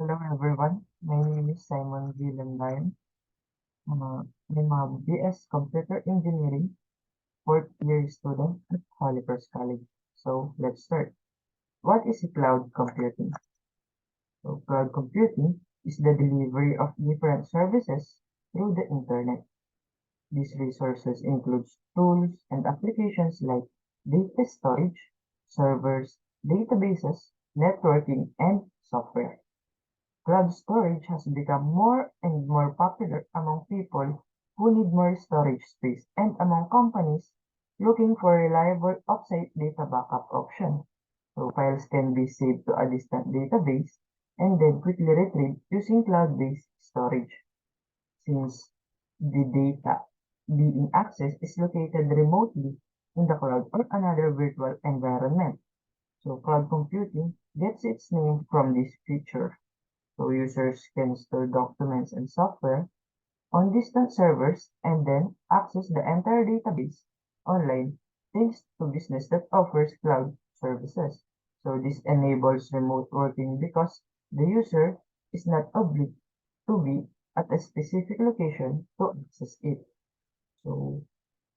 Hello everyone, my name is Simon Gillenline. I'm a BS Computer Engineering fourth year student at Holy Cross College. So let's start. What is cloud computing? So cloud computing is the delivery of different services through the internet. These resources include tools and applications like data storage, servers, databases, networking, and software. Cloud storage has become more and more popular among people who need more storage space and among companies looking for reliable offsite data backup option. So files can be saved to a distant database and then quickly retrieved using cloud-based storage. Since the data being accessed is located remotely in the cloud or another virtual environment. So cloud computing gets its name from this feature. So users can store documents and software on distant servers and then access the entire database online thanks to business that offers cloud services. So this enables remote working because the user is not obliged to be at a specific location to access it. So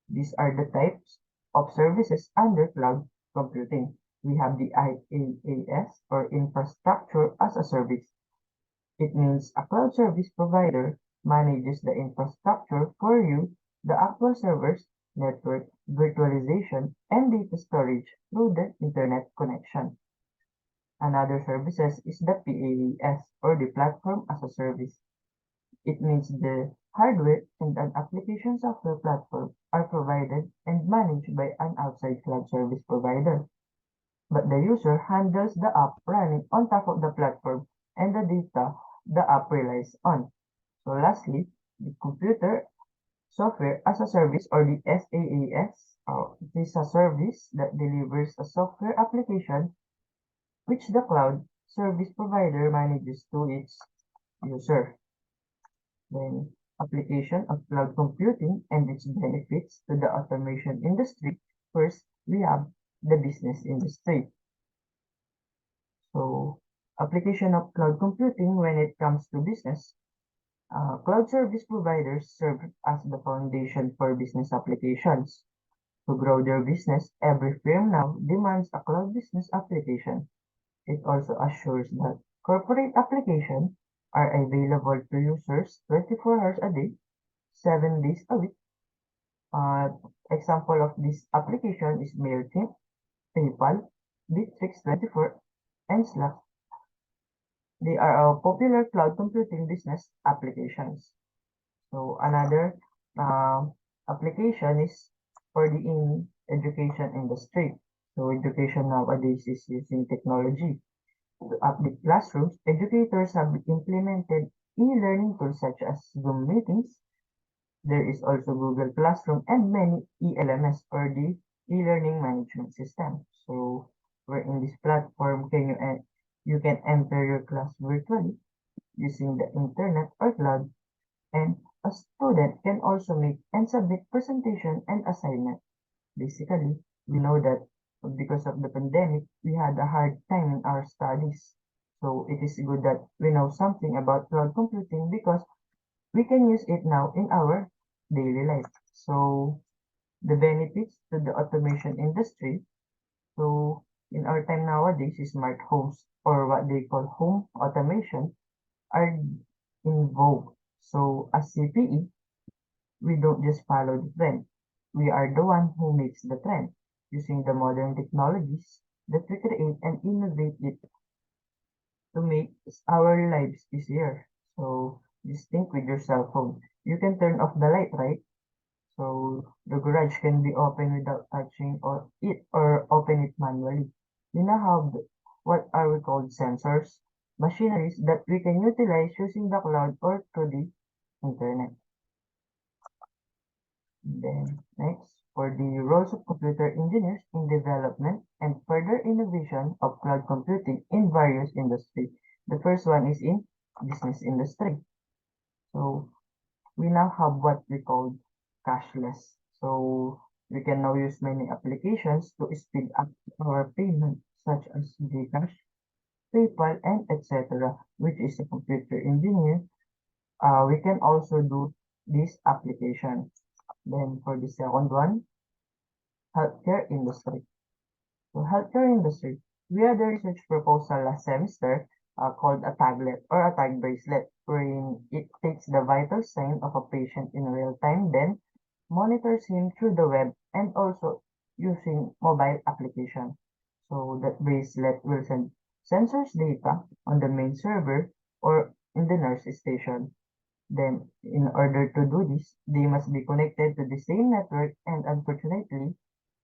these are the types of services under cloud computing. We have the IaaS or infrastructure as a service. It means a cloud service provider manages the infrastructure for you, the actual servers, network, virtualization, and data storage through the internet connection. Another services is the PaaS or the platform as a service. It means the hardware and an application software platform are provided and managed by an outside cloud service provider, but the user handles the app running on top of the platform and the data the app relies on. So lastly, the computer software as a service or the SaaS, it is a service that delivers a software application which the cloud service provider manages to its user. Then application of cloud computing and its benefits to the automation industry. First, we have the business industry. So application of cloud computing when it comes to business. Cloud service providers serve as the foundation for business applications. To grow their business, every firm now demands a cloud business application. It also assures that corporate applications are available to users 24 hours a day, 7 days a week. Uh, Example of this application is MailChimp, PayPal, Bitrix24, and Slack. They are popular cloud computing business applications. So another uh, application is for the education industry. So education nowadays is using technology to update classrooms. Educators have implemented e-learning tools such as Zoom meetings. There is also Google Classroom and many ELMS or the e-learning management system. So where in this platform you can enter your class virtually using the internet or cloud, and a student can also make and submit presentation and assignment. Basically, we know that because of the pandemic, we had a hard time in our studies. So it is good that we know something about cloud computing because we can use it now in our daily life. So the benefits to the automation industry. So in our time nowadays, smart homes or what they call home automation are in vogue. So as CPE, we don't just follow the trend. We are the one who makes the trend, using the modern technologies that we create and innovate it to make our lives easier. So just think with your cell phone. You can turn off the light, right? So the garage can be open without touching or open it manually. We now have what are we called sensors, machineries that we can utilize using the cloud or through the internet. Then next, for the roles of computer engineers in development and further innovation of cloud computing in various industries. The first one is in business industry. So we now have what we call cashless. So we can now use many applications to speed up our payment, such as GCash, PayPal, and etc., which is a computer engineer, we can also do this application. Then for the second one, healthcare industry. So healthcare industry, we had a research proposal last semester called a taglet or a tag bracelet, wherein it takes the vital sign of a patient in real time, then monitors him through the web and also using mobile application. So that bracelet will send sensors data on the main server or in the nurse station. Then, in order to do this, they must be connected to the same network, and unfortunately,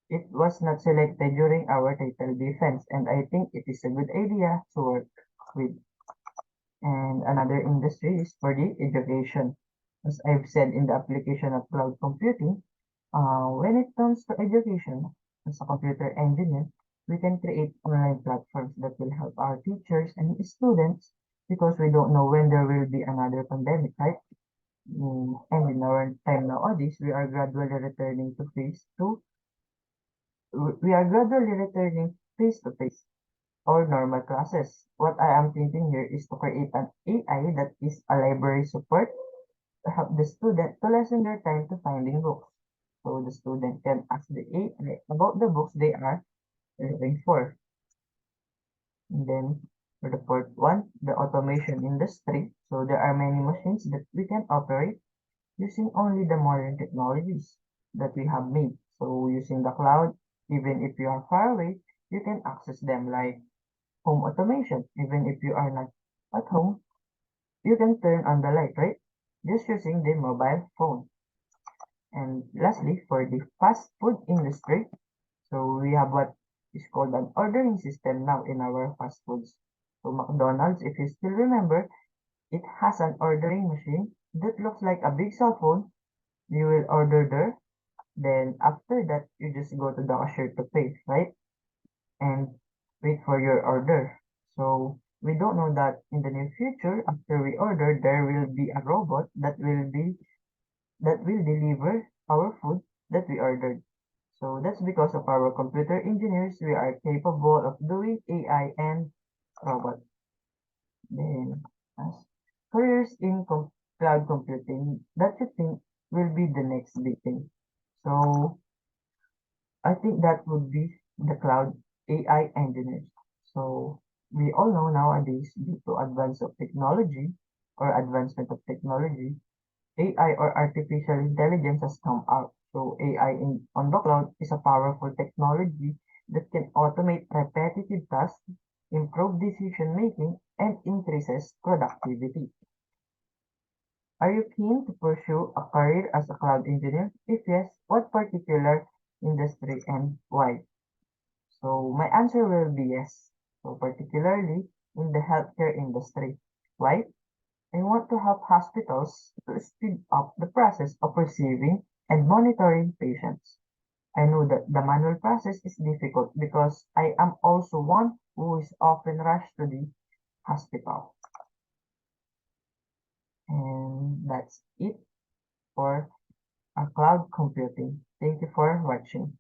it was not selected during our title defense, and I think it is a good idea to work with. And another industry is for the education. As I've said in the application of cloud computing, when it comes to education, as a computer engineer, we can create online platforms that will help our teachers and students because we don't know when there will be another pandemic, right? And in our time nowadays, we are gradually returning face to face or normal classes. What I am thinking here is to create an AI that is a library support to help the student to lessen their time to finding books. So the student can ask the AI about the books they are looking for. And then for the fourth one, the automation industry. So there are many machines that we can operate using only the modern technologies that we have made. So using the cloud, even if you are far away, you can access them like home automation. Even if you are not at home, you can turn on the light, right? Just using the mobile phone. And lastly, for the fast food industry, so we have what is called an ordering system now in our fast foods. So McDonald's, if you still remember, it has an ordering machine that looks like a big cell phone. You will order there. Then after that, you just go to the cashier to pay, right? And wait for your order. So we don't know that in the near future, after we order, there will be a robot that will deliver our food that we ordered. So that's because of our computer engineers, we are capable of doing AI and robot. Then as careers in cloud computing, that you think will be the next big thing. So I think that would be the cloud AI engineers. So we all know nowadays, due to advance of technology or advancement of technology, AI or artificial intelligence has come out. So AI on the cloud is a powerful technology that can automate repetitive tasks, improve decision making, and increases productivity. Are you keen to pursue a career as a cloud engineer? If yes, what particular industry and why? So my answer will be yes. So particularly in the healthcare industry. Why? I want to help hospitals to speed up the process of receiving and monitoring patients. I know that the manual process is difficult because I am also one who is often rushed to the hospital. And that's it for cloud computing. Thank you for watching.